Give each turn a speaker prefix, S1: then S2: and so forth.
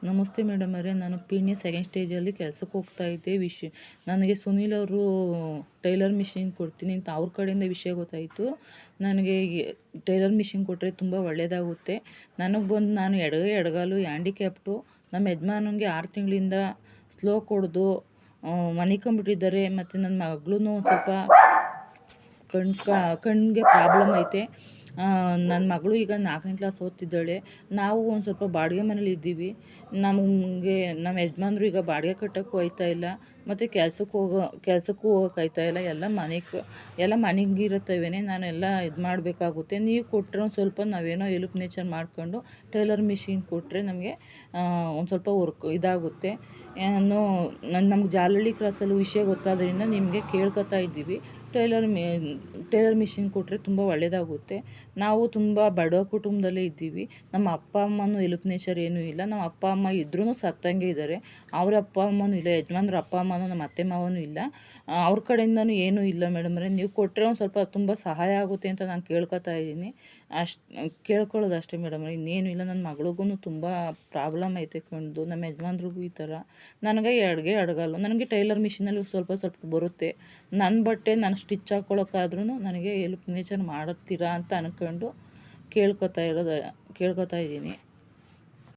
S1: ನಮಸ್ತೆ ಮೇಡಮ್ ಅವರೇ, ನಾನು ಪೀಣ್ಯ ಸೆಕೆಂಡ್ ಸ್ಟೇಜಲ್ಲಿ ಕೆಲಸಕ್ಕೆ ಹೋಗ್ತಾ ಇದ್ದೆ. ನನಗೆ ಸುನೀಲ್ ಅವರು ಟೈಲರ್ ಮಿಷಿನ್ ಕೊಡ್ತೀನಿ ಅಂತ ಅವ್ರ ಕಡೆಯಿಂದ ವಿಷಯ ಗೊತ್ತಾಯಿತು. ನನಗೆ ಟೈಲರ್ ಮಿಷಿನ್ ಕೊಟ್ಟರೆ ತುಂಬ ಒಳ್ಳೆಯದಾಗುತ್ತೆ. ನನಗೆ ಬಂದು ನಾನು ಎಡಗಾಲು ಹ್ಯಾಂಡಿಕ್ಯಾಪ್ಟು. ನಮ್ಮ ಯಜಮಾನಂಗೆ 6 ತಿಂಗಳಿಂದ ಸ್ಲೋ ಕೊಡ್ದು ಮನಿಕೊಂಬಿಟ್ಟಿದ್ದಾರೆ. ಮತ್ತು ನನ್ನ ಮಗಳೂ ಸ್ವಲ್ಪ ಕಣ್ಣಿಗೆ ಪ್ರಾಬ್ಲಮ್ ಐತೆ. ನನ್ನ ಮಗಳು ಈಗ 4ನೇ ಕ್ಲಾಸ್ ಓದ್ತಿದ್ದಾಳೆ. ನಾವು ಒಂದು ಸ್ವಲ್ಪ ಬಾಡಿಗೆ ಮನೇಲಿ ಇದ್ದೀವಿ. ನಮ್ಮ ಯಜಮಾನ್ರು ಈಗ ಬಾಡಿಗೆ ಕಟ್ಟೋಕ್ಕೂ ಹೋಗ್ತಾ ಇಲ್ಲ, ಮತ್ತು ಕೆಲ್ಸಕ್ಕೂ ಹೋಗೋಕ್ಕಾಯ್ತಾ ಇಲ್ಲ. ಎಲ್ಲ ಮನೆಗಿರುತ್ತವೇ. ನಾನೆಲ್ಲ ಇದು ಮಾಡಬೇಕಾಗುತ್ತೆ. ನೀವು ಕೊಟ್ಟರೆ ಒಂದು ಸ್ವಲ್ಪ ನಾವೇನೋ ಹೆಲ್ಪ್ ನೇಚರ್ ಮಾಡ್ಕೊಂಡು ಟೈಲರ್ ಮಿಷಿನ್ ಕೊಟ್ಟರೆ ನಮಗೆ ಒಂದು ಸ್ವಲ್ಪ ವರ್ಕ್ ಇದಾಗುತ್ತೆ. ನಮ್ಗೆ ಜಾಲಹಳ್ಳಿ ಕ್ರಾಸಲ್ಲಿ ವಿಷಯ ಗೊತ್ತಾದ್ರಿಂದ ನಿಮಗೆ ಕೇಳ್ಕೊತಾ ಇದ್ದೀವಿ. ಟೈಲರ್ ಮಿಷಿನ್ ಕೊಟ್ಟರೆ ತುಂಬ ಒಳ್ಳೆಯದಾಗುತ್ತೆ. ನಾವು ತುಂಬ ಬಡ ಕುಟುಂಬದಲ್ಲೇ ಇದ್ದೀವಿ. ನಮ್ಮ ಅಪ್ಪ ಅಮ್ಮನೂ ಹೆಲ್ಪ್ ನೇಚರ್ ಏನೂ ಇಲ್ಲ. ನಮ್ಮ ಅಪ್ಪ ಅಮ್ಮ ಇದ್ರೂ ಸತ್ತಂಗೆ ಇದ್ದಾರೆ. ಅವ್ರ ಅಪ್ಪ ಅಮ್ಮನೂ ಇಲ್ಲ, ಯಜಮಾನ್ರ ಅಪ್ಪ ಅಮ್ಮನೂ, ನಮ್ಮ ಅತ್ತೆ ಮಾವನೂ ಇಲ್ಲ. ಅವ್ರ ಕಡೆಯಿಂದನೂ ಏನೂ ಇಲ್ಲ ಮೇಡಮ್ರೆ. ನೀವು ಕೊಟ್ಟರೆ ಒಂದು ಸ್ವಲ್ಪ ತುಂಬ ಸಹಾಯ ಆಗುತ್ತೆ ಅಂತ ನಾನು ಕೇಳ್ಕೊತಾ ಇದ್ದೀನಿ. ಕೇಳ್ಕೊಳ್ಳೋದು ಅಷ್ಟೇ ಮೇಡಮ್ರೆ, ಇನ್ನೇನು ಇಲ್ಲ. ನನ್ನ ಮಗಳಿಗೂ ತುಂಬ ಪ್ರಾಬ್ಲಮ್ ಐತೆ ಕಣ್ದು. ನಮ್ಮ ಯಜಮಾನ್ರಿಗೂ ಈ ಥರ. ನನಗೆ ಎಡಗಾಲು. ನನಗೆ ಟೈಲರ್ ಮಿಷಿನಲ್ಲಿ ಸ್ವಲ್ಪ ಬರುತ್ತೆ. ನನ್ನ ಬಟ್ಟೆ ನಾನು ಸ್ಟಿಚ್ ಹಾಕ್ಕೊಳ್ಳೋಕ್ಕಾದ್ರೂ ನನಗೆ ಹೆಲ್ಪ್ ನೇಚರ್ ಮಾಡುತ್ತೀರಾ ಅಂತ ಅಂದ್ಕೊಂಡು ಕೇಳ್ಕೊತಾ ಇದ್ದೀನಿ.